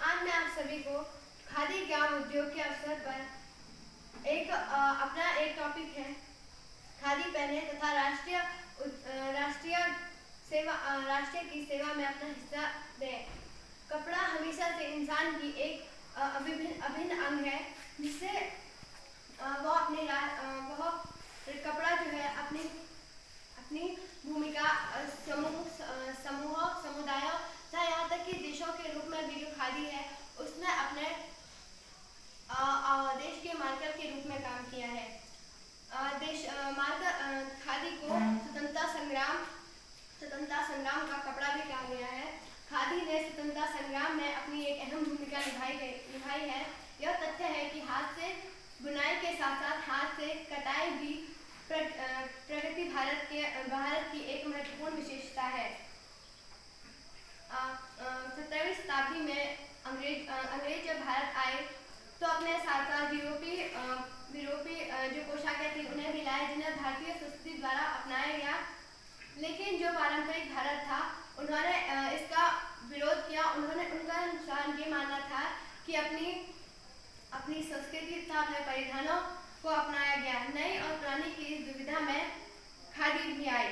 आज मैं आप सभी को खादी ग्राम उद्योग के अवसर पर अपना एक टॉपिक है खादी पहने तथा राष्ट्रीय की सेवा में अपना हिस्सा दें। कपड़ा हमेशा से इंसान की एक अभिन्न अंग है, जिससे वह कपड़ा जो है अपनी भूमिका समुदायों तथा यहाँ तक कि देशों के रूप में भी जो खादी है उसने अपने देश के मार्कर के रूप में काम किया है। खादी को स्वतंत्रता संग्राम का कपड़ा भी कहा गया है। खादी ने स्वतंत्रता संग्राम में अपनी एक अहम भूमिका निभाई है। यह तथ्य है कि हाथ से बुनाई के साथ साथ हाथ से कटाई भी प्रगति भारत की एक महत्वपूर्ण विशेषता है। 17वीं शताब्दी में अंग्रेज जब भारत आए तो अपने साथ साथ यूरोपीय जो पोशाकें थी उन्हें भी लाए, जिन्हें भारतीय संस्कृति द्वारा अपनाया गया। लेकिन जो पारंपरिक भारत था उन्होंने इसका विरोध किया। उनका अनुसार ये मानना था कि अपनी संस्कृति तथा अपने परिधानों को अपनाया गया। नई और पुरानी की इस दुविधा में खादी भी आई।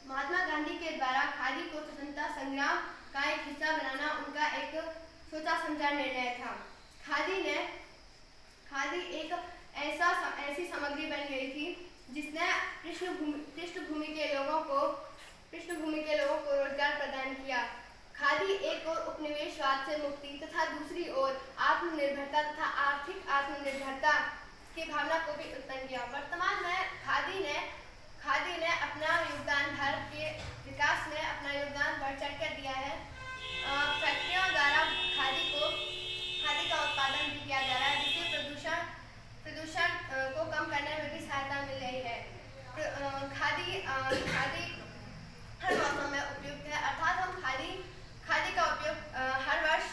महात्मा गांधी के द्वारा खादी को स्वतंत्रता संग्राम का एक हिस्सा बनाना उनका एक सोचा समझा निर्णय था। खादी एक ऐसी सामग्री बन गई थी जिसने पृष्ठभूमि के लोगों को रोजगार प्रदान किया। खादी एक ओर उपनिवेशवाद से मुक्ति तथा दूसरी ओर आत्मनिर्भरता तथा आर्थिक आत्मनिर्भरता की भावना को भी उत्पन्न किया। वर्तमान में खादी ने अपना योगदान भारत के विकास में अपना योगदान बढ़ चढ़ कर दिया है। फैक्ट्रियों द्वारा खादी का उत्पादन भी किया जा रहा है, जिससे प्रदूषण को कम करने में भी सहायता मिल रही है। खादी हर मौसम में उपयुक्त है, अर्थात हम खादी का उपयोग हर वर्ष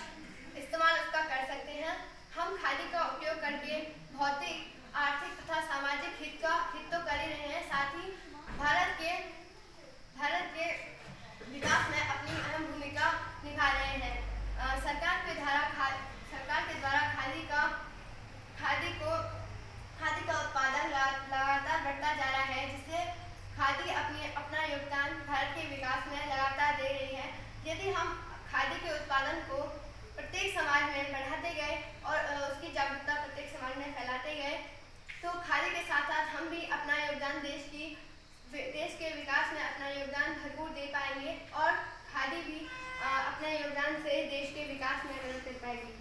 इस्तेमाल उसका कर सकते हैं। हम खादी का उपयोग करके भौतिक, आर्थिक तथा सामाजिक हित तो कर ही रहे हैं, साथ ही भारत के विकास में अपनी अहम भूमिका निभा रहे हैं। सरकार के द्वारा खादी का उत्पादन लगातार बढ़ता जा रहा है, जिससे खादी अपना योगदान भारत के विकास में लगातार दे रही है। यदि हम खादी के उत्पादन को प्रत्येक समाज में बढ़ाते गए और उसकी जागरूकता प्रत्येक समाज में फैलाते गए, तो खादी के साथ साथ हम भी अपना योगदान देश के विकास में अपना योगदान भरपूर दे पाएंगे और खादी भी अपने योगदान से देश के विकास में मदद कर पाएगी।